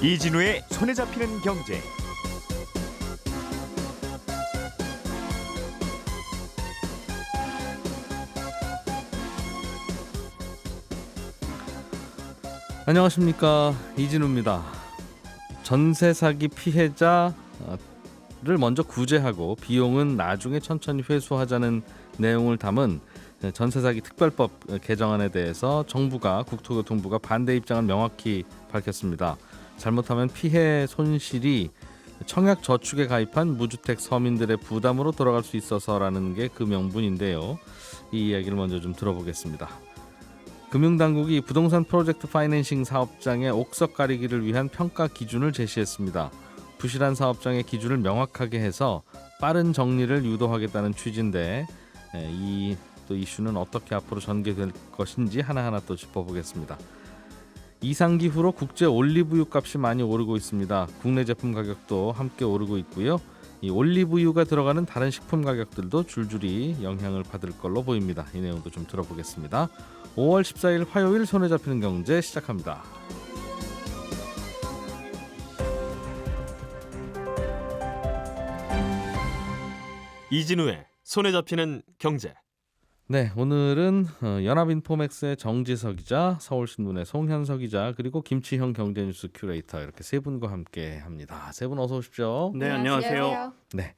이진우의 손에 잡히는 경제. 안녕하십니까, 이진우입니다. 전세 사기 피해자를 먼저 구제하고 비용은 나중에 천천히 회수하자는 내용을 담은 전세 사기 특별법 개정안에 대해서 정부가 국토교통부가 반대 입장을 명확히 밝혔습니다. 잘못하면 피해 손실이 청약 저축에 가입한 무주택 서민들의 부담으로 돌아갈 수 있어서라는 게 그 명분인데요. 이 이야기를 먼저 좀 들어보겠습니다. 금융당국이 부동산 프로젝트 파이낸싱 사업장의 옥석 가리기를 위한 평가 기준을 제시했습니다. 부실한 사업장의 기준을 명확하게 해서 빠른 정리를 유도하겠다는 취지인데 이 또 이슈는 어떻게 앞으로 전개될 것인지 하나하나 또 짚어보겠습니다. 이상기후로 국제 올리브유 값이 많이 오르고 있습니다. 국내 제품 가격도 함께 오르고 있고요. 이 올리브유가 들어가는 다른 식품 가격들도 줄줄이 영향을 받을 걸로 보입니다. 이 내용도 좀 들어보겠습니다. 5월 14일 화요일 손에 잡히는 경제 시작합니다. 이진우의 손에 잡히는 경제. 네, 오늘은 연합인포맥스의 정지석 기자, 서울신문의 송현석 기자, 그리고 김치형 경제뉴스 큐레이터 이렇게 세 분과 함께 합니다. 세 분 어서 오십시오. 네, 안녕하세요. 네,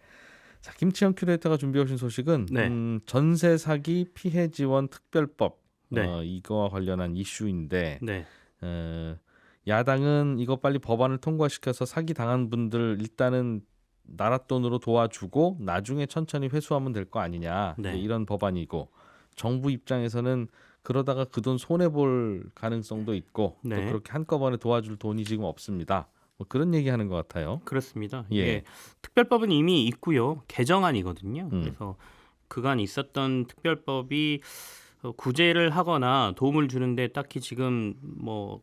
자, 김치형 큐레이터가 준비해 오신 소식은 네. 전세 사기 피해 지원 특별법 네. 이거와 관련한 이슈인데 네. 야당은 이거 빨리 법안을 통과시켜서 사기 당한 분들 일단은 나라 돈으로 도와주고 나중에 천천히 회수하면 될 거 아니냐, 네. 이런 법안이고, 정부 입장에서는 그러다가 그 돈 손해 볼 가능성도 있고 네. 또 그렇게 한꺼번에 도와줄 돈이 지금 없습니다. 뭐 그런 얘기하는 것 같아요. 그렇습니다. 예. 이게 특별법은 이미 있고요. 개정안이거든요. 그래서 그간 있었던 특별법이 구제를 하거나 도움을 주는데 딱히 지금 뭐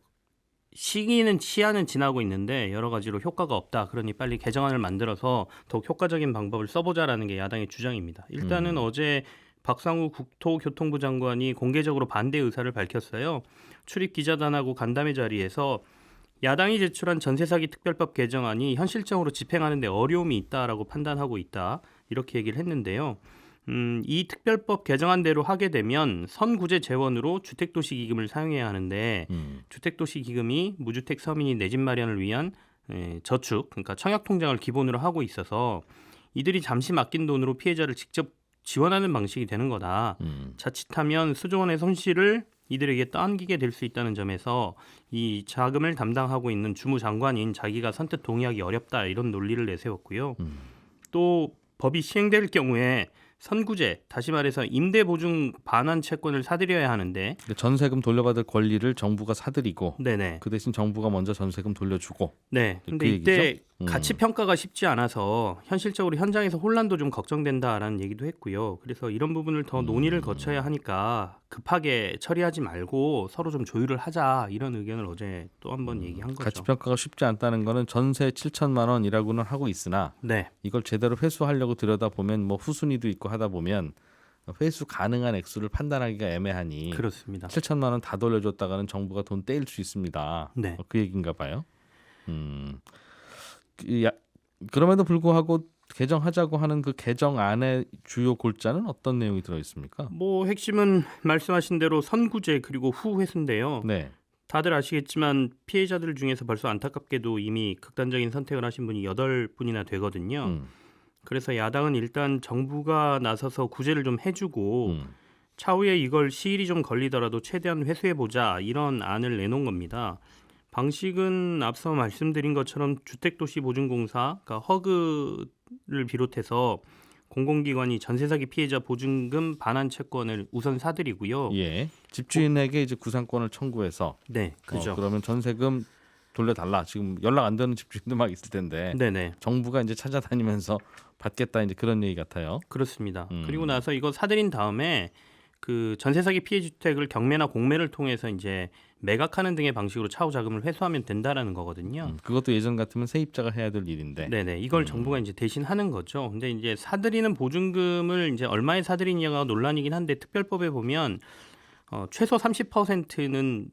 시한은 지나고 있는데 여러 가지로 효과가 없다. 그러니 빨리 개정안을 만들어서 더욱 효과적인 방법을 써보자라는 게 야당의 주장입니다. 일단은 어제 박상우 국토교통부 장관이 공개적으로 반대 의사를 밝혔어요. 출입 기자단하고 간담회 자리에서 야당이 제출한 전세사기 특별법 개정안이 현실적으로 집행하는 데 어려움이 있다라고 판단하고 있다. 이렇게 얘기를 했는데요. 이 특별법 개정안대로 하게 되면 선구제 재원으로 주택도시기금을 사용해야 하는데 주택도시기금이 무주택 서민이 내 집 마련을 위한 저축, 그러니까 청약통장을 기본으로 하고 있어서 이들이 잠시 맡긴 돈으로 피해자를 직접 지원하는 방식이 되는 거다. 자칫하면 수조 원의 손실을 이들에게 떠안기게 될 수 있다는 점에서 이 자금을 담당하고 있는 주무장관인 자기가 선뜻 동의하기 어렵다, 이런 논리를 내세웠고요. 또 법이 시행될 경우에 선구제, 다시 말해서 임대보증 반환 채권을 사들여야 하는데 전세금 돌려받을 권리를 정부가 사들이고 네네. 그 대신 정부가 먼저 전세금 돌려주고. 네. 근데 그 이때 얘기죠? 가치 평가가 쉽지 않아서 현실적으로 현장에서 혼란도 좀 걱정된다라는 얘기도 했고요. 그래서 이런 부분을 더 논의를 거쳐야 하니까 급하게 처리하지 말고 서로 좀 조율을 하자, 이런 의견을 어제 또 한 번 얘기한 거죠. 가치 평가가 쉽지 않다는 거는 전세 7천만 원이라고는 하고 있으나 네. 이걸 제대로 회수하려고 들여다보면 뭐 후순위도 있고 하다 보면 회수 가능한 액수를 판단하기가 애매하니 그렇습니다. 7천만 원 다 돌려줬다가는 정부가 돈 떼일 수 있습니다. 네. 그 얘기인가 봐요. 그럼에도 불구하고 개정하자고 하는 그 개정안의 주요 골자는 어떤 내용이 들어 있습니까? 뭐 핵심은 말씀하신 대로 선구제 그리고 후회수인데요. 네. 다들 아시겠지만 피해자들 중에서 벌써 안타깝게도 이미 극단적인 선택을 하신 분이 8분이나 되거든요. 그래서 야당은 일단 정부가 나서서 구제를 좀 해주고 차후에 이걸 시일이 좀 걸리더라도 최대한 회수해보자, 이런 안을 내놓은 겁니다. 방식은 앞서 말씀드린 것처럼 주택도시보증공사, 그러니까 허그를 비롯해서 공공기관이 전세사기 피해자 보증금 반환 채권을 우선 사들이고요. 예. 집주인에게 이제 구상권을 청구해서 네, 그죠. 그러면 전세금 돌려달라. 지금 연락 안 되는 집주인도 막 있을 텐데 네네. 정부가 이제 찾아다니면서 받겠다, 이제 그런 얘기 같아요. 그렇습니다. 그리고 나서 이거 사들인 다음에 그 전세 사기 피해 주택을 경매나 공매를 통해서 이제 매각하는 등의 방식으로 차후 자금을 회수하면 된다라는 거거든요. 그것도 예전 같으면 세입자가 해야 될 일인데. 네네. 이걸 정부가 이제 대신 하는 거죠. 근데 이제 사들이는 보증금을 이제 얼마에 사들이냐가 논란이긴 한데 특별법에 보면 최소 30%는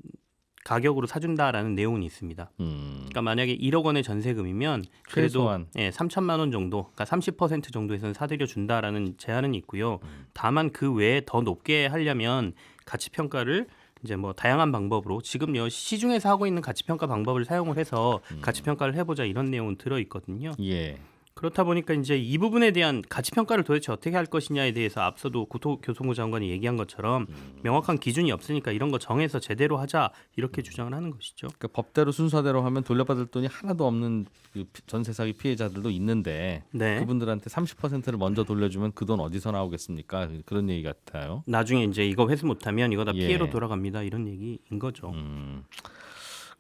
가격으로 사준다라는 내용이 있습니다. 그러니까 만약에 1억 원의 전세금이면 그래도 최소한 3천만 원 정도, 그러니까 30% 정도에서는 사들여 준다라는 제한은 있고요. 다만 그 외에 더 높게 하려면 가치 평가를 이제 뭐 다양한 방법으로 지금 시중에서 하고 있는 가치 평가 방법을 사용을 해서 가치 평가를 해보자 이런 내용은 들어 있거든요. 예. 그렇다 보니까 이제 이 부분에 대한 가치 평가를 도대체 어떻게 할 것이냐에 대해서 앞서도 국토교통부 장관이 얘기한 것처럼 명확한 기준이 없으니까 이런 거 정해서 제대로 하자 이렇게 주장을 하는 것이죠. 그러니까 법대로 순서대로 하면 돌려받을 돈이 하나도 없는 그 전세 사기 피해자들도 있는데 네. 그분들한테 30%를 먼저 돌려주면 그 돈 어디서 나오겠습니까? 그런 얘기 같아요. 나중에 이제 이거 회수 못하면 이거 다 예. 피해로 돌아갑니다 이런 얘기인 거죠.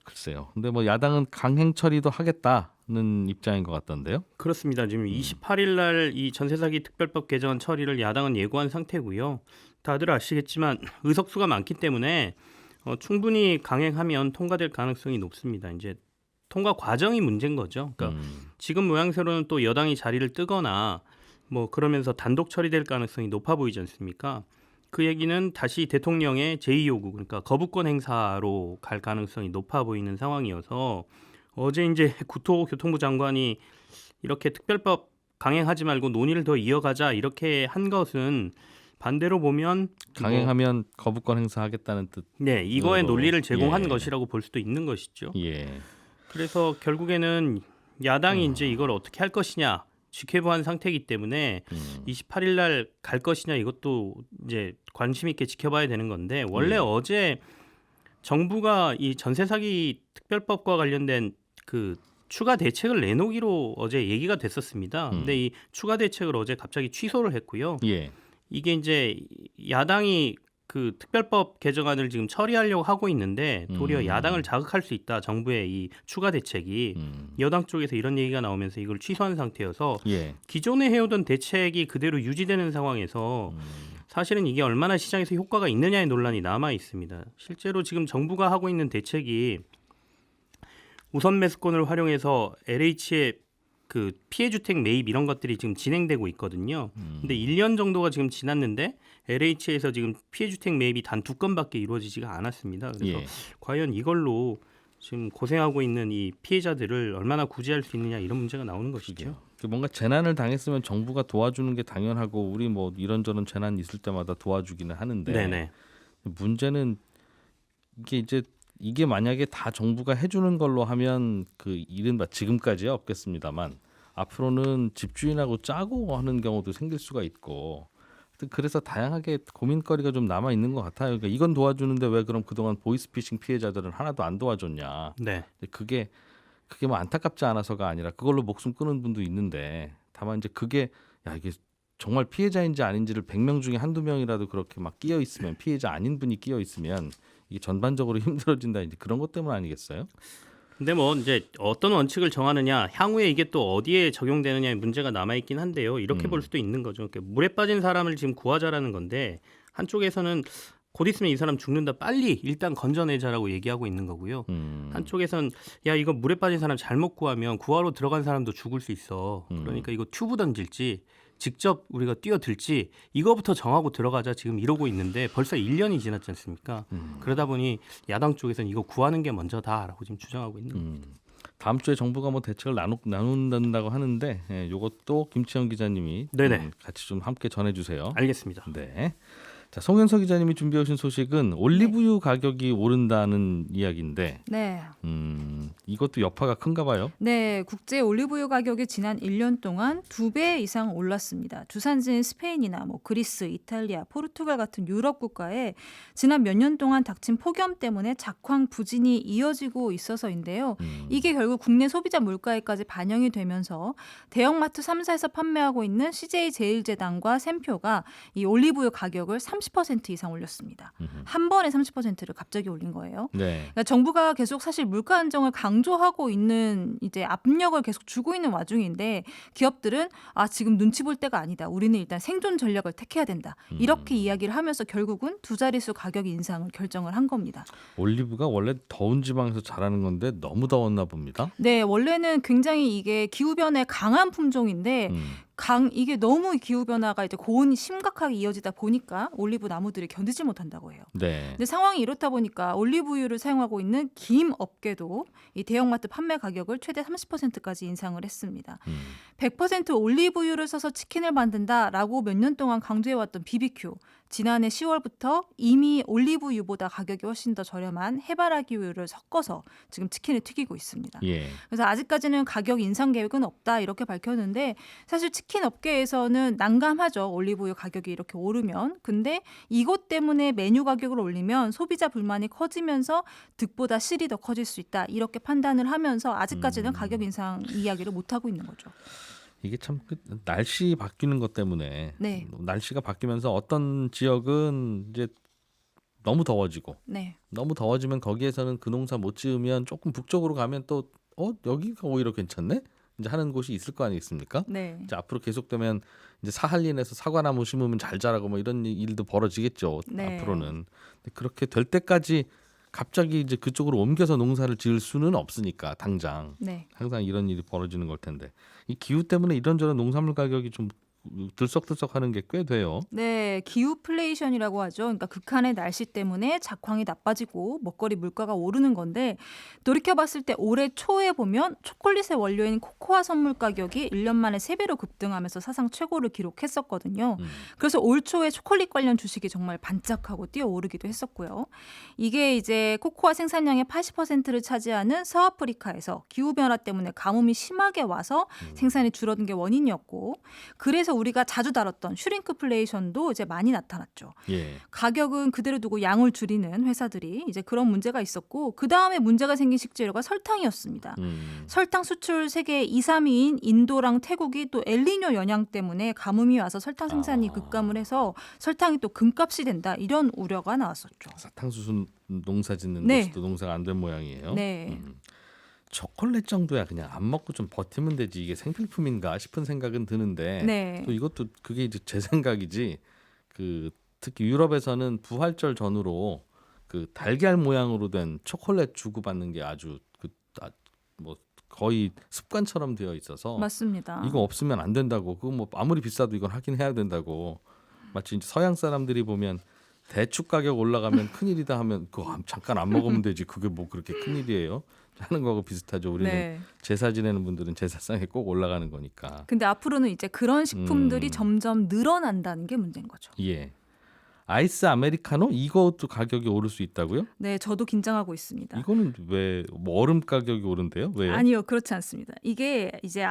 글쎄요. 근데 뭐 야당은 강행 처리도 하겠다는 입장인 것 같던데요. 그렇습니다. 지금 28일 날 이 전세 사기 특별법 개정 처리를 야당은 예고한 상태고요. 다들 아시겠지만 의석수가 많기 때문에 충분히 강행하면 통과될 가능성이 높습니다. 이제 통과 과정이 문제인 거죠. 그러니까 지금 모양새로는 또 여당이 자리를 뜨거나 뭐 그러면서 단독 처리될 가능성이 높아 보이지 않습니까? 그 얘기는 다시 대통령의 제2요구, 그러니까 거부권 행사로 갈 가능성이 높아 보이는 상황이어서 어제 이제 국토교통부 장관이 이렇게 특별법 강행하지 말고 논의를 더 이어가자 이렇게 한 것은 반대로 보면 강행하면 거부권 행사하겠다는 뜻. 네, 이거의 으로. 논리를 제공한 예. 것이라고 볼 수도 있는 것이죠. 예. 그래서 결국에는 야당이 이제 이걸 어떻게 할 것이냐 직회부한 상태이기 때문에 28일 날 갈 것이냐 이것도 이제 관심 있게 지켜봐야 되는 건데 원래 어제 정부가 이 전세 사기 특별법과 관련된 그 추가 대책을 내놓기로 어제 얘기가 됐었습니다. 근데 이 추가 대책을 어제 갑자기 취소를 했고요. 예. 이게 이제 야당이 그 특별법 개정안을 지금 처리하려고 하고 있는데 도리어 야당을 자극할 수 있다. 정부의 이 추가 대책이 여당 쪽에서 이런 얘기가 나오면서 이걸 취소한 상태여서 예. 기존에 해오던 대책이 그대로 유지되는 상황에서 사실은 이게 얼마나 시장에서 효과가 있느냐의 논란이 남아 있습니다. 실제로 지금 정부가 하고 있는 대책이 우선 매수권을 활용해서 LH의 그 피해 주택 매입 이런 것들이 지금 진행되고 있거든요. 근데 1년 정도가 지금 지났는데 LH에서 지금 피해 주택 매입이 단 2건밖에 이루어지지가 않았습니다. 그래서 예. 과연 이걸로 지금 고생하고 있는 이 피해자들을 얼마나 구제할 수 있느냐 이런 문제가 나오는 것이죠. 뭔가 재난을 당했으면 정부가 도와주는 게 당연하고 우리 뭐 이런저런 재난 있을 때마다 도와주기는 하는데 네네. 문제는 이게 만약에 다 정부가 해주는 걸로 하면 그 이른바 지금까지야 없겠습니다만 앞으로는 집주인하고 짜고 하는 경우도 생길 수가 있고 그래서 다양하게 고민거리가 좀 남아 있는 것 같아요. 그러니까 이건 도와주는데 왜 그럼 그동안 보이스피싱 피해자들은 하나도 안 도와줬냐? 네. 그게 뭐 안타깝지 않아서가 아니라 그걸로 목숨 끊은 분도 있는데 다만 이제 그게 이게 정말 피해자인지 아닌지를 100명 중에 한두 명이라도 그렇게 막 끼어 있으면 피해자 아닌 분이 끼어 있으면 이게 전반적으로 힘들어진다 이제 그런 것 때문 아니겠어요? 근데 뭐 이제 어떤 원칙을 정하느냐 향후에 이게 또 어디에 적용되느냐의 문제가 남아 있긴 한데요. 이렇게 볼 수도 있는 거죠. 그러니까 물에 빠진 사람을 지금 구하자라는 건데 한쪽에서는 곧 있으면 이 사람 죽는다 빨리 일단 건져내자라고 얘기하고 있는 거고요. 한쪽에서는 야 이거 물에 빠진 사람 잘못 구하면 구하러 들어간 사람도 죽을 수 있어. 그러니까 이거 튜브 던질지 직접 우리가 뛰어들지 이거부터 정하고 들어가자 지금 이러고 있는데 벌써 1년이 지났지 않습니까? 그러다 보니 야당 쪽에서는 이거 구하는 게 먼저다라고 지금 주장하고 있는 겁니다. 다음 주에 정부가 뭐 대책을 나눈다고 하는데 이것도 김치영 기자님이 네네. 같이 좀 함께 전해주세요. 알겠습니다. 네. 자, 송현석 기자님이 준비해 오신 소식은 올리브유 가격이 오른다는 이야기인데 네. 이것도 여파가 큰가 봐요. 네, 국제 올리브유 가격이 지난 1년 동안 2배 이상 올랐습니다. 주산지인 스페인이나 그리스, 이탈리아, 포르투갈 같은 유럽 국가에 지난 몇 년 동안 닥친 폭염 때문에 작황 부진이 이어지고 있어서인데요. 이게 결국 국내 소비자 물가에까지 반영이 되면서 대형마트 3사에서 판매하고 있는 CJ 제일제당과 샘표가 이 올리브유 가격을 30% 이상 올렸습니다. 한 번에 30%를 갑자기 올린 거예요. 네. 그러니까 정부가 계속 사실 물가 안정을 강조하고 있는 이제 압력을 계속 주고 있는 와중인데 기업들은 지금 눈치 볼 때가 아니다. 우리는 일단 생존 전략을 택해야 된다. 이렇게 이야기를 하면서 결국은 두 자릿수 가격 인상을 결정을 한 겁니다. 올리브가 원래 더운 지방에서 자라는 건데 너무 더웠나 봅니다. 네, 원래는 굉장히 이게 기후 변화에 강한 품종인데 이게 너무 기후 변화가 이제 고온이 심각하게 이어지다 보니까 올리브 나무들이 견디지 못한다고 해요. 네. 근데 상황이 이렇다 보니까 올리브유를 사용하고 있는 김 업계도 이 대형마트 판매 가격을 최대 30%까지 인상을 했습니다. 100% 올리브유를 써서 치킨을 만든다라고 몇 년 동안 강조해왔던 BBQ. 지난해 10월부터 이미 올리브유보다 가격이 훨씬 더 저렴한 해바라기유를 섞어서 지금 치킨을 튀기고 있습니다. 예. 그래서 아직까지는 가격 인상 계획은 없다 이렇게 밝혔는데 사실 치킨 업계에서는 난감하죠. 올리브유 가격이 이렇게 오르면. 근데 이것 때문에 메뉴 가격을 올리면 소비자 불만이 커지면서 득보다 실이 더 커질 수 있다. 이렇게 판단을 하면서 아직까지는 가격 인상 이야기를 못하고 있는 거죠. 이게 참 날씨 바뀌는 것 때문에 네. 날씨가 바뀌면서 어떤 지역은 이제 너무 더워지고 네. 너무 더워지면 거기에서는 그 농사 못 지으면 조금 북쪽으로 가면 또 여기가 오히려 괜찮네? 이제 하는 곳이 있을 거 아니겠습니까? 네. 이제 앞으로 계속되면 이제 사할린에서 사과나무 심으면 잘 자라고 뭐 이런 일도 벌어지겠죠. 네. 앞으로는. 근데 그렇게 될 때까지 갑자기 이제 그쪽으로 옮겨서 농사를 지을 수는 없으니까 당장 네. 항상 이런 일이 벌어지는 걸 텐데 이 기후 때문에 이런저런 농산물 가격이 좀 들썩들썩하는 게 꽤 돼요. 네, 기후플레이션이라고 하죠. 그러니까 극한의 날씨 때문에 작황이 나빠지고 먹거리 물가가 오르는 건데 돌이켜봤을 때 올해 초에 보면 초콜릿의 원료인 코코아 선물 가격이 1년 만에 3배로 급등하면서 사상 최고를 기록했었거든요. 그래서 올 초에 초콜릿 관련 주식이 정말 반짝하고 뛰어오르기도 했었고요. 이게 이제 코코아 생산량의 80%를 차지하는 서아프리카에서 기후변화 때문에 가뭄이 심하게 와서 생산이 줄어든 게 원인이었고 그래서 우리가 자주 다뤘던 슈링크플레이션도 이제 많이 나타났죠. 예. 가격은 그대로 두고 양을 줄이는 회사들이 이제 그런 문제가 있었고 그 다음에 문제가 생긴 식재료가 설탕이었습니다. 설탕 수출 세계 2, 3위인 인도랑 태국이 또 엘니뇨 영향 때문에 가뭄이 와서 설탕 생산이 급감을 해서 설탕이 또 금값이 된다 이런 우려가 나왔었죠. 사탕수수 농사 짓는 네. 곳도 농사가 안 된 모양이에요. 네. 초콜릿 정도야 그냥 안 먹고 좀 버티면 되지 이게 생필품인가 싶은 생각은 드는데 네. 또 이것도 그게 이제 제 생각이지 특히 유럽에서는 부활절 전후로 그 달걀 모양으로 된 초콜릿 주고받는 게 아주 뭐 거의 습관처럼 되어 있어서 맞습니다. 이거 없으면 안 된다고 그거 뭐 아무리 비싸도 이건 하긴 해야 된다고 마치 이제 서양 사람들이 보면 대추 가격 올라가면 큰일이다 하면 그거 잠깐 안 먹으면 되지 그게 뭐 그렇게 큰일이에요 하는 거하고 비슷하죠. 우리는 네. 제사 지내는 분들은 제사상에 꼭 올라가는 거니까. 근데 앞으로는 이제 그런 식품들이 점점 늘어난다는 게 문제인 거죠. 예. 아이스 아메리카노 이것도 가격이 오를 수 있다고요? 네, 저도 긴장하고 있습니다. 이거는 왜 뭐 얼음 가격이 오른대요? 왜요? 아니요, 그렇지 않습니다. 이게 이제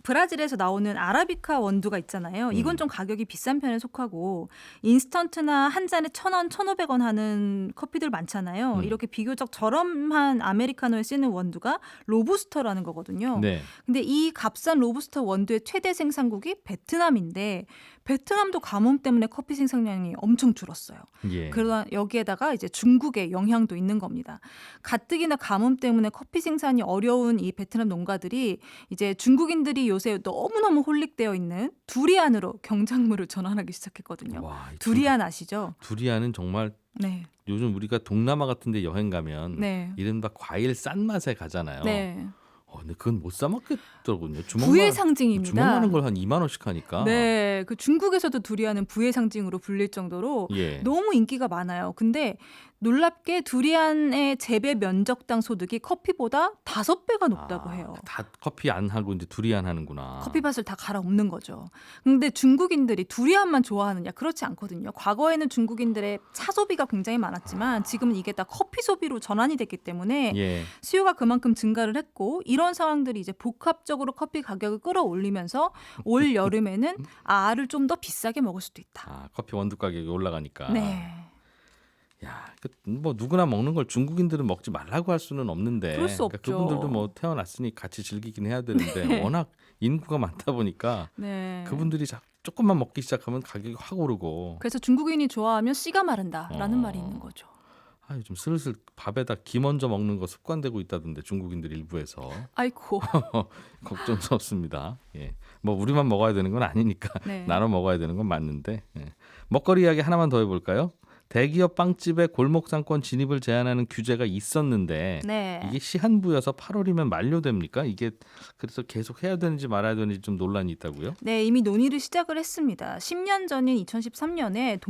브라질에서 나오는 아라비카 원두가 있잖아요. 이건 좀 가격이 비싼 편에 속하고 인스턴트나 한 잔에 1,000원, 1,500원 하는 커피들 많잖아요. 이렇게 비교적 저렴한 아메리카노에 쓰는 원두가 로부스터라는 거거든요. 네. 근데 이 값싼 로부스터 원두의 최대 생산국이 베트남인데 베트남도 가뭄 때문에 커피 생산량이 엄청 줄었어요. 예. 그러다 여기에다가 이제 중국의 영향도 있는 겁니다. 가뜩이나 가뭄 때문에 커피 생산이 어려운 이 베트남 농가들이 이제 중국인들이 요새 너무너무 홀릭되어 있는 두리안으로 경작물을 전환하기 시작했거든요. 와, 두리안 아시죠? 두리안은 정말 네. 요즘 우리가 동남아 같은 데 여행 가면 네. 이른바 과일 싼 맛에 가잖아요. 네. 근데 그건 못 사 먹겠더군요. 부의 상징입니다. 주먹만한 걸 한 2만 원씩 하니까. 네, 그 중국에서도 두리안은 부의 상징으로 불릴 정도로 예. 너무 인기가 많아요. 근데 놀랍게 두리안의 재배 면적당 소득이 커피보다 5배가 높다고 해요. 다 커피 안 하고 이제 두리안 하는구나. 커피밭을 다 갈아엎는 거죠. 근데 중국인들이 두리안만 좋아하느냐? 그렇지 않거든요. 과거에는 중국인들의 차 소비가 굉장히 많았지만 지금은 이게 다 커피 소비로 전환이 됐기 때문에 예. 수요가 그만큼 증가를 했고 이런 상황들이 이제 복합적으로 커피 가격을 끌어올리면서 올 여름에는 알을 좀 더 비싸게 먹을 수도 있다. 커피 원두 가격이 올라가니까. 네. 야, 뭐 누구나 먹는 걸 중국인들은 먹지 말라고 할 수는 없는데. 그럴 수 없죠. 그분들도 뭐 태어났으니 같이 즐기긴 해야 되는데 워낙 인구가 많다 보니까 네. 그분들이 조금만 먹기 시작하면 가격이 확 오르고. 그래서 중국인이 좋아하면 씨가 마른다라는 말이 있는 거죠. 아, 요즘 슬슬 밥에다 김 얹어 먹는 거 습관되고 있다던데 중국인들 일부에서 아이고. 걱정스럽습니다. 예. 뭐 우리만 먹어야 되는 건 아니니까 네. 나눠 먹어야 되는 건 맞는데. 예. 먹거리 이야기 하나만 더 해볼까요? 대기업 빵집의 골목 상권 진입을 제한하는 규제가 있었는데 네. 이게 시한부여서 8월이면 만료됩니까? 이게 그래서 계속 해야 되는지 말아야 되는지 좀 논란이 있다고요? 네, 이미 논의를 시작을 했습니다. 10년 전인 2013년에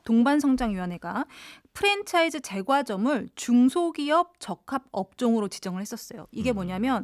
동반성장위원회가 프랜차이즈 제과점을 중소기업 적합 업종으로 지정을 했었어요. 이게 뭐냐면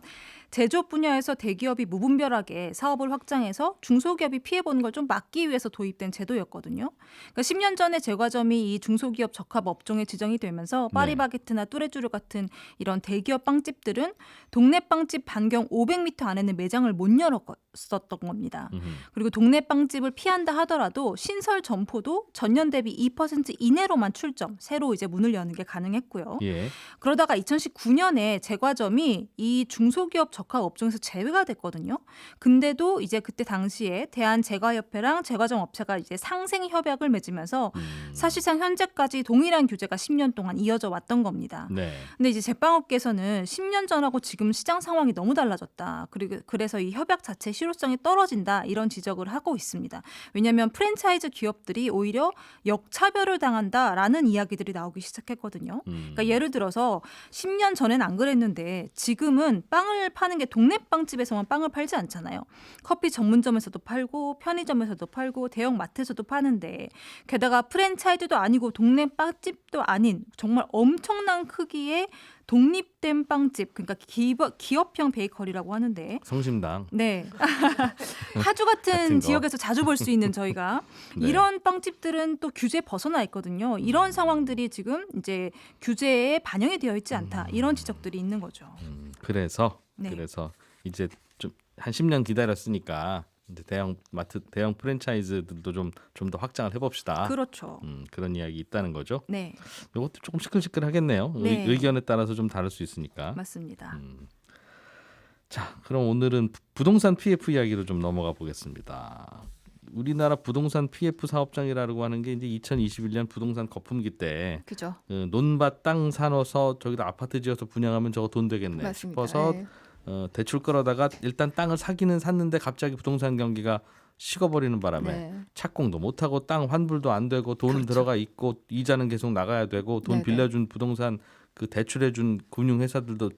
제조업 분야에서 대기업이 무분별하게 사업을 확장해서 중소기업이 피해보는 걸 좀 막기 위해서 도입된 제도였거든요. 그러니까 10년 전에 제과점이 이 중소기업 적합 업종에 지정이 되면서 파리바게트나 뚜레쥬르 같은 이런 대기업 빵집들은 동네 빵집 반경 500m 안에는 매장을 못 열었었던 겁니다. 그리고 동네 빵집을 피한다 하더라도 신설 점포도 전년 대비 2% 이내로만 출점, 새로 이제 문을 여는 게 가능했고요. 예. 그러다가 2019년에 제과점이 이 중소기업 적합 업종에서 제외가 됐거든요. 근데도 이제 그때 당시에 대한제과협회랑 제과점 업체가 이제 상생 협약을 맺으면서 사실상 현재까지 동일한 규제가 10년 동안 이어져 왔던 겁니다. 네. 근데 이제 제빵업계에서는 10년 전하고 지금 시장 상황이 너무 달라졌다. 그리고 그래서 이 협약 자체 실효성이 떨어진다. 이런 지적을 하고 있습니다. 왜냐하면 프랜차이즈 기업들이 오히려 역차별을 당한다라는 이야기들이 나오기 시작했거든요. 그러니까 예를 들어서 10년 전엔 안 그랬는데 지금은 빵을 파는 게 동네 빵집에서만 빵을 팔지 않잖아요. 커피 전문점에서도 팔고 편의점에서도 팔고 대형 마트에서도 파는데 게다가 프랜차이즈도 아니고 동네 빵집도 아닌 정말 엄청난 크기의 독립된 빵집, 그러니까 기업형 베이커리라고 하는데 성심당. 네. 하주 같은 같은 거. 지역에서 자주 볼 수 있는 저희가 네. 이런 빵집들은 또 규제 벗어나 있거든요. 이런 상황들이 지금 이제 규제에 반영이 되어 있지 않다. 이런 지적들이 있는 거죠. 그래서 네. 이제 좀 한 10년 기다렸으니까 이제 대형 마트, 대형 프랜차이즈들도 좀 더 확장을 해봅시다. 그렇죠. 그런 이야기 있다는 거죠. 네, 이것도 조금 시끌시끌하겠네요. 네. 의견에 따라서 좀 다를 수 있으니까. 맞습니다. 자, 그럼 오늘은 부동산 PF 이야기로 좀 넘어가 보겠습니다. 우리나라 부동산 PF 사업장이라고 하는 게 이제 2021년 부동산 거품기 때 그죠. 논밭 땅 사놓아서 저기다 아파트 지어서 분양하면 저거 돈 되겠네 맞습니다. 싶어서 네. 대출 끌어다가 일단 땅을 사기는 샀는데 갑자기 부동산 경기가 식어버리는 바람에 네. 착공도 못하고 땅 환불도 안 되고 돈은 그렇죠. 들어가 있고 이자는 계속 나가야 되고 돈 네네. 빌려준 부동산 그 대출해준 금융회사들도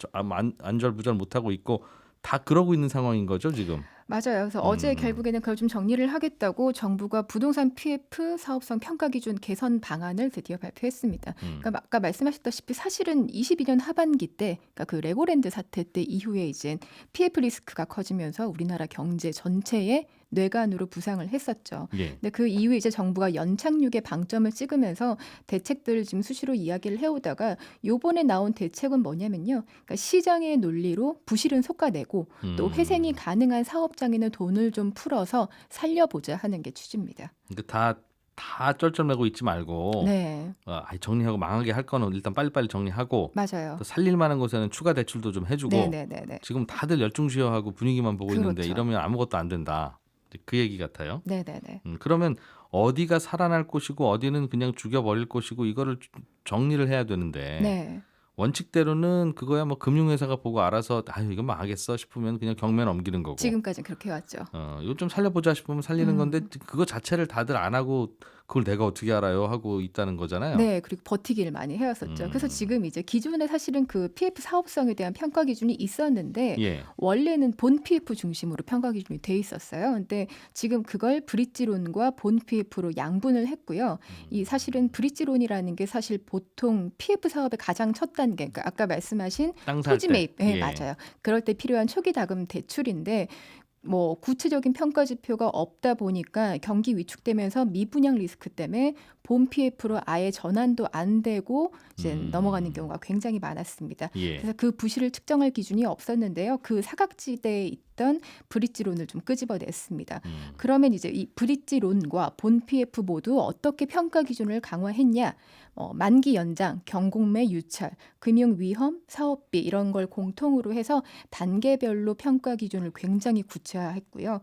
안절부절 못하고 있고 다 그러고 있는 상황인 거죠 지금. 맞아요. 그래서 어제 결국에는 그걸 좀 정리를 하겠다고 정부가 부동산 PF 사업성 평가 기준 개선 방안을 드디어 발표했습니다. 그러니까 아까 말씀하셨다시피 사실은 22년 하반기 때, 그러니까 그 레고랜드 사태 때 이후에 이제 PF 리스크가 커지면서 우리나라 경제 전체에 뇌관으로 부상을 했었죠. 예. 근데 그 이후에 이제 정부가 연착륙의 방점을 찍으면서 대책들을 지금 수시로 이야기를 해오다가 요번에 나온 대책은 뭐냐면요. 그러니까 시장의 논리로 부실은 솎아내고 또 회생이 가능한 사업장에는 돈을 좀 풀어서 살려보자 하는 게 취지입니다. 그러니까 다 쩔쩔매고 있지 말고 네, 정리하고 망하게 할 거는 일단 빨리빨리 정리하고 맞아요. 또 살릴 만한 곳에는 추가 대출도 좀 해주고 네네네네. 지금 다들 열중시효하고 분위기만 보고 있는데 그렇죠. 이러면 아무것도 안 된다. 그 얘기 같아요. 네네네. 그러면 어디가 살아날 곳이고 어디는 그냥 죽여버릴 곳이고 이거를 정리를 해야 되는데 네. 원칙대로는 그거야 뭐 금융회사가 보고 알아서 이거 망하겠어 싶으면 그냥 경매 넘기는 거고 지금까지는 그렇게 해왔죠. 이거 좀 살려보자 싶으면 살리는 건데 그거 자체를 다들 안 하고 그걸 내가 어떻게 알아요 하고 있다는 거잖아요. 네, 그리고 버티기를 많이 해왔었죠. 그래서 지금 이제 기존에 사실은 그 PF 사업성에 대한 평가 기준이 있었는데 예. 원래는 본 PF 중심으로 평가 기준이 돼 있었어요. 근데 지금 그걸 브릿지론과 본 PF로 양분을 했고요. 이 사실은 브릿지론이라는 게 사실 보통 PF 사업의 가장 첫 단계, 그러니까 아까 말씀하신 땅 살 토지 때. 매입, 네, 예. 맞아요. 그럴 때 필요한 초기 자금 대출인데 뭐 구체적인 평가 지표가 없다 보니까 경기 위축되면서 미분양 리스크 때문에 본 PF로 아예 전환도 안 되고 이제 넘어가는 경우가 굉장히 많았습니다. 예. 그래서 그 부실을 측정할 기준이 없었는데요. 그 사각지대에 했던 브릿지론을 좀 끄집어냈습니다. 그러면 이제 이 브릿지론과 본 PF 모두 어떻게 평가 기준을 강화했냐? 만기 연장, 경공매 유찰, 금융 위험, 사업비 이런 걸 공통으로 해서 단계별로 평가 기준을 굉장히 구체화했고요.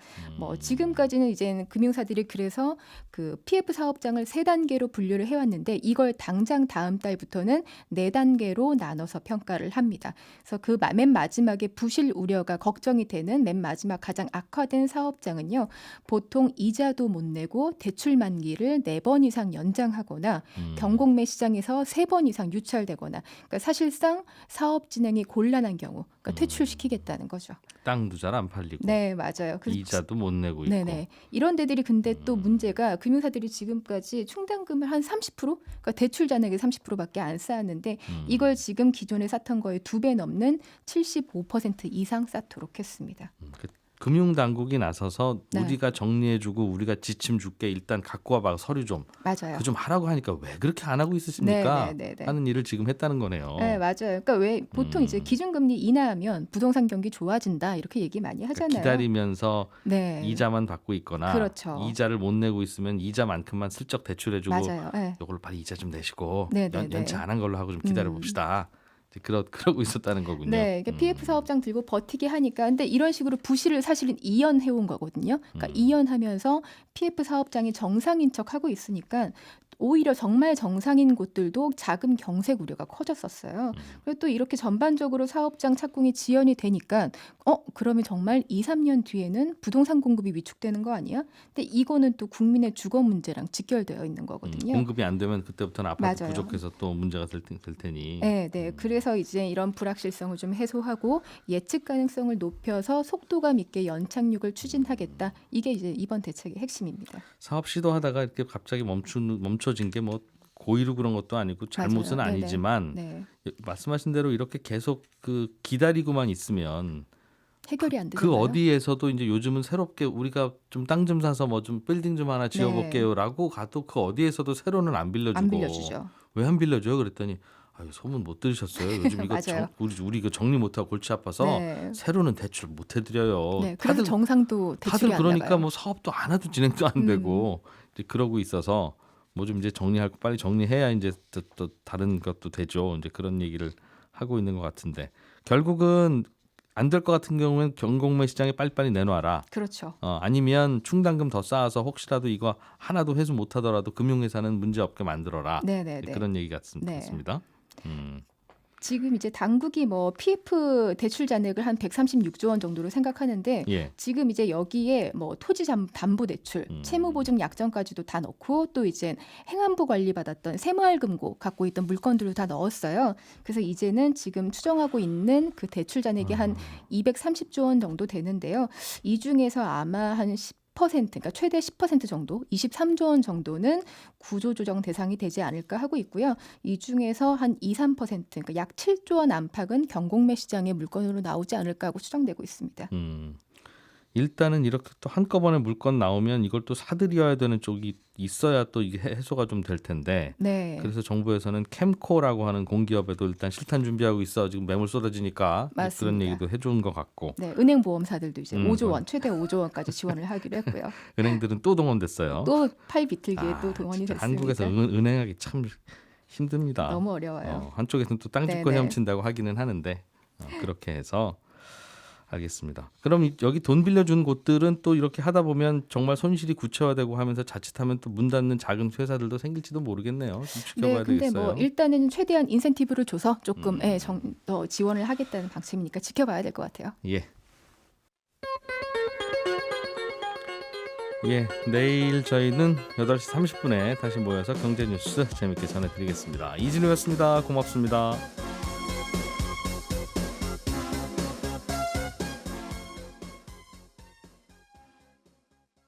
지금까지는 이제는 금융사들이 그래서 그 PF 사업장을 3단계로 분류를 해왔는데 이걸 당장 다음 달부터는 4단계로 나눠서 평가를 합니다. 그래서 그 맨 마지막에 부실 우려가 걱정이 되는 맨 마지막 가장 악화된 사업장은요. 보통 이자도 못 내고 대출 만기를 4번 이상 연장하거나 경공매 시장에서 3번 이상 유찰되거나 그러니까 사실상 사업 진행이 곤란한 경우 그러니까 퇴출시키겠다는 거죠. 땅도 잘 안 팔리고 네, 맞아요. 그래서 이자도 못 내고 있고. 네네. 이런 데들이 근데 또 문제가 금융사들이 지금까지 충당금을 한 30%? 그러니까 대출 잔액의 30%밖에 안 쌓았는데 이걸 지금 기존에 쌓던 거의 2배 넘는 75% 이상 쌓도록 했습니다. 금융당국이 나서서 네. 우리가 정리해주고 우리가 지침 줄게 일단 갖고 와봐 서류 좀 맞아요. 그 좀 하라고 하니까 왜 그렇게 안 하고 있으십니까? 네. 하는 일을 지금 했다는 거네요. 네, 맞아요. 그러니까 왜 보통 이제 기준금리 인하하면 부동산 경기 좋아진다 이렇게 얘기 많이 그러니까 하잖아요. 기다리면서 네. 이자만 받고 있거나 그렇죠. 이자를 못 내고 있으면 이자만큼만 슬쩍 대출해주고 맞아요. 네. 이걸로 빨리 이자 좀 내시고 네. 연체 안 한 걸로 하고 좀 기다려 봅시다. 그러고 있었다는 거군요. 네, 이게 PF 사업장 들고 버티게 하니까 근데 이런 식으로 부실을 사실은 이연해 온 거거든요. 그러니까 이연하면서 PF 사업장이 정상인 척 하고 있으니까 오히려 정말 정상인 곳들도 자금 경색 우려가 커졌었어요. 그리고 또 이렇게 전반적으로 사업장 착공이 지연이 되니까 그러면 정말 2, 3년 뒤에는 부동산 공급이 위축되는 거 아니야? 근데 이거는 또 국민의 주거 문제랑 직결되어 있는 거거든요. 공급이 안 되면 그때부터는 아파트 맞아요. 부족해서 또 문제가 될 테니. 네. 그래서 이제 이런 불확실성을 좀 해소하고 예측 가능성을 높여서 속도감 있게 연착륙을 추진하겠다. 이게 이제 이번 대책의 핵심입니다. 사업 시도하다가 이렇게 갑자기 멈춰진 게 뭐 고의로 그런 것도 아니고 잘못은 맞아요. 네네. 아니지만 네. 말씀하신 대로 이렇게 계속 그 기다리고만 있으면 해결이 안 그 되잖아요. 어디에서도 이제 요즘은 새롭게 우리가 좀 땅 좀 사서 뭐 좀 빌딩 좀 하나 지어볼게요라고 가도 그 어디에서도 새로는 안 빌려주고 안 빌려주죠. 왜 안 빌려줘요? 그랬더니 소문 못 들으셨어요? 요즘 이거 맞아요. 우리 이거 정리 못하고 골치 아파서 네. 새로는 대출 못 해드려요. 네, 그래서 정상도 대출이 다들 안 그러니까 나가요. 뭐 사업도 안 해도 진행도 안 되고 이제 그러고 있어서 뭐 좀 이제 정리할 거 빨리 정리해야 이제 또 다른 것도 되죠. 이제 그런 얘기를 하고 있는 것 같은데 결국은 안 될 것 같은 경우는 경공매 시장에 빨리빨리 내놔라. 그렇죠. 아니면 충당금 더 쌓아서 혹시라도 이거 하나도 회수 못하더라도 금융회사는 문제 없게 만들어라. 네네네. 그런 얘기 네. 같습니다. 지금 이제 당국이 뭐 PF 대출 잔액을 한 136조 원 정도로 생각하는데 예. 지금 이제 여기에 뭐 토지 담보 대출, 채무 보증 약정까지도 다 넣고 또 이제 행안부 관리 받았던 새마을금고 갖고 있던 물건들도 다 넣었어요. 그래서 이제는 지금 추정하고 있는 그 대출 잔액이 한 230조 원 정도 되는데요. 이 중에서 아마 한 10%, 그러니까 최대 10% 정도, 23조 원 정도는 구조조정 대상이 되지 않을까 하고 있고요. 이 중에서 한 2, 3%, 그러니까 약 7조 원 안팎은 경공매 시장의 물건으로 나오지 않을까 하고 추정되고 있습니다. 일단은 이렇게 또 한꺼번에 물건 나오면 이걸 또 사들여야 되는 쪽이 있어야 또 이게 해소가 좀 될 텐데. 네. 그래서 정부에서는 캠코라고 하는 공기업에도 일단 실탄 준비하고 있어. 지금 매물 쏟아지니까 그런 맞습니다. 얘기도 해준 것 같고. 네, 은행 보험사들도 이제 5조 원, 최대 5조 원까지 지원을 하기로 했고요. 은행들은 또 동원됐어요. 또 팔 비틀기에 또 동원이 진짜 됐습니다. 한국에서 은행하기 참 힘듭니다. 너무 어려워요. 한쪽에서는 또 땅집권 네네. 훔친다고 하기는 하는데 그렇게 해서 알겠습니다. 그럼 여기 돈 빌려준 곳들은 또 이렇게 하다 보면 정말 손실이 구체화되고 하면서 자칫하면 또 문 닫는 작은 회사들도 생길지도 모르겠네요. 좀 지켜봐야 네, 근데 되겠어요. 뭐 일단은 최대한 인센티브를 줘서 조금 더 지원을 하겠다는 방침이니까 지켜봐야 될 것 같아요. 예. 예, 내일 저희는 8시 30분에 다시 모여서 경제 뉴스 재밌게 전해드리겠습니다. 이진우였습니다. 고맙습니다.